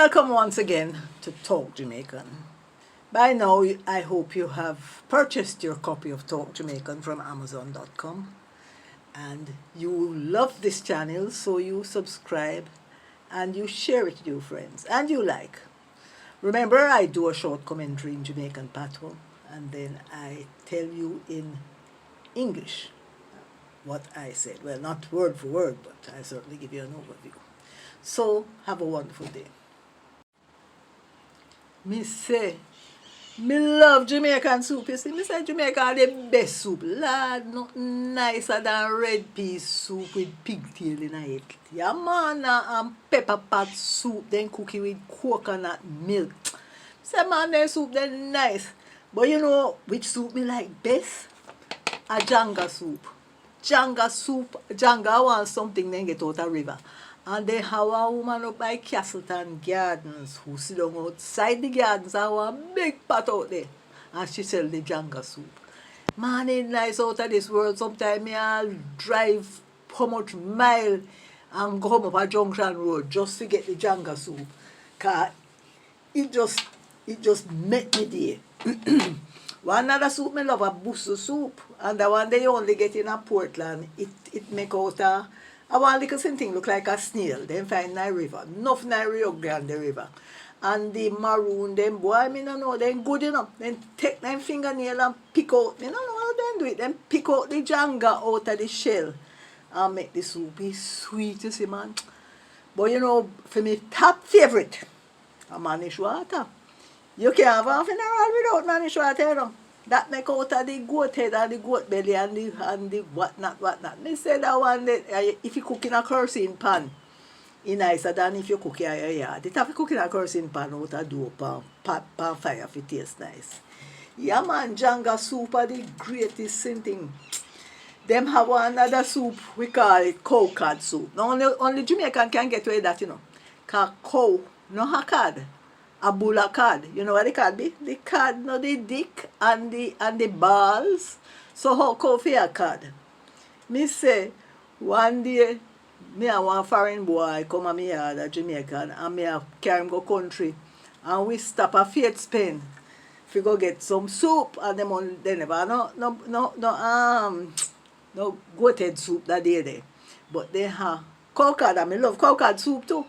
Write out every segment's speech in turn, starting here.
Welcome once again to Talk Jamaican. By now, I hope you have purchased your copy of Talk Jamaican from Amazon.com and you love this channel, so you subscribe and you share it with your friends and you like. Remember, I do a short commentary in Jamaican patois and then I tell you in English what I said. Well, not word for word, but I certainly give you an overview. So, have a wonderful day. Me say, me love Jamaican soup. You see, me say Jamaica are the best soup. Lad, nothing nicer than red pea soup with pigtail in it. Yeah, man, and pepper pot soup, then cook it with coconut milk. Say, man, the soup, they nice. But you know which soup me like best? A janga soup. Janga soup. Janga want something then get out of river. And they have a woman up by Castleton Gardens who sit down outside the gardens and have a big pot out there. And she sell the janga soup. Man, it's nice out of this world. Sometimes I'll drive how much mile and go home up a junction road just to get the janga soup. Cause it just make me day. One other soup I love a Busso soup. And the one they only get in a Portland. It make out a one little thing look like a snail. Then find Nile River. Enough Nile River on the river. And the maroon, them boy, me no know, then good enough. Then take them fingernail and pick out. Me no know how them do it. Then pick out the janga out of the shell and make the soup be sweet, you see, man. But you know, for me, top favorite, a Manish water. You can't have a funeral without Manish water, you know. That make out of the goat head and the goat belly and the whatnot. They say that one, if you cook in a kerosene pan, it's nicer than if you cook in a yard. It have to cook in a kerosene pan out of dough pan fire if it tastes nice. Yeah, man, janga soup are the greatest thing. Them have another soup, we call it cow cod soup. Now, only Jamaican can get away with that, you know. Because cow, no have cod. A bull of cod. You know what the cod be? The cod, no, the dick and the balls. So how coffee a cod? Me say, one day, me and one foreign boy come to me yard a Jamaican and me carry him go country. And we stop a Faith Spain. If we go get some soup and they never no goated soup that day there. But they have cow cod and me love cow cod soup too.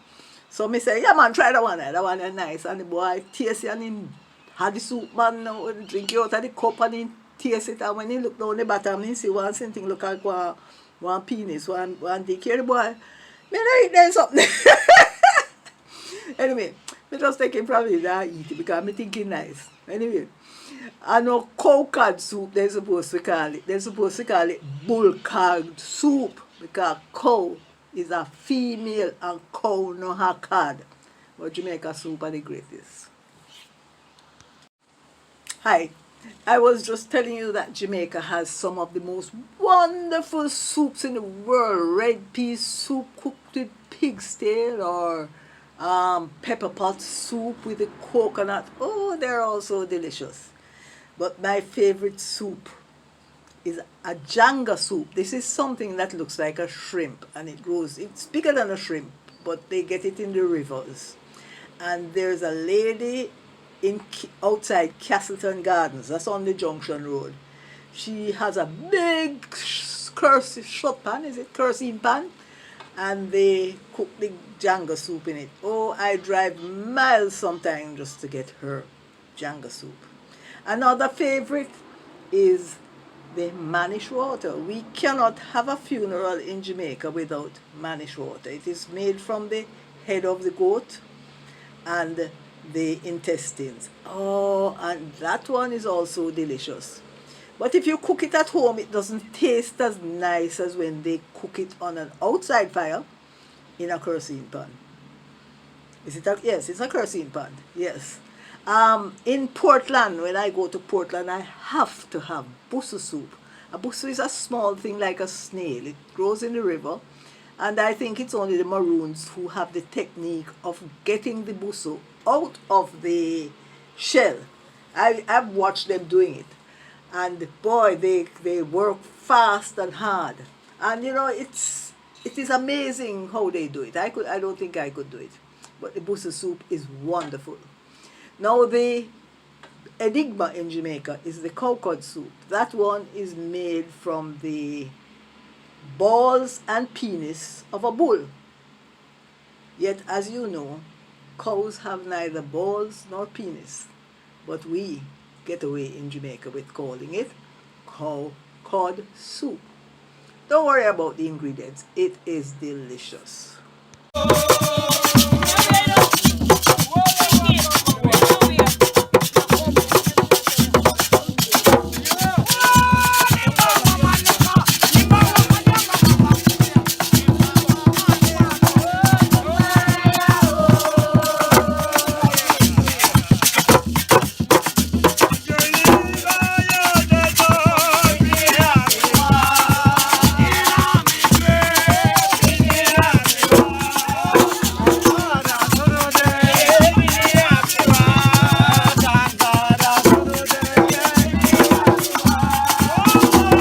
So me say, yeah man, try that one. That one is nice. And the boy taste it and him had the soup man drink it out of the cup and he taste it. And when he look down the bottom, he see one thing look like one penis, one dick. Here the boy, me not eat then something. Anyway, me just take him from it and eat it because me think it nice. Anyway, I know cow cod soup they're supposed to call it. They're supposed to call it bull cod soup because cow is a female and cow no have cod. But Jamaica soup are the greatest. Hi, I was just telling you that Jamaica has some of the most wonderful soups in the world. Red pea soup cooked with pig's tail or pepper pot soup with the coconut. Oh, they're all so delicious. But my favorite soup is a janga soup. This is something that looks like a shrimp and it's bigger than a shrimp, but they get it in the rivers. And there's a lady outside Castleton Gardens, that's on the Junction Road. She has a big kerosene pan, and they cook the janga soup in it. Oh, I drive miles sometimes just to get her janga soup. Another favorite is the Manish water. We cannot have a funeral in Jamaica without Manish water. It is made from the head of the goat and the intestines. Oh, and that one is also delicious. But if you cook it at home, it doesn't taste as nice as when they cook it on an outside fire in a kerosene pan. Yes, it's a kerosene pan. Yes. In Portland, when I go to Portland, I have to have Busso soup. A Busso is a small thing like a snail. It grows in the river. And I think it's only the Maroons who have the technique of getting the Busso out of the shell. I've watched them doing it. And boy, they work fast and hard. And you know, it is amazing how they do it. I don't think I could do it. but the Busso soup is wonderful. Now the enigma in Jamaica is the cow cod soup. That one is made from the balls and penis of a bull. Yet, as you know, cows have neither balls nor penis. But we get away in Jamaica with calling it cow cod soup. Don't worry about the ingredients, it is delicious.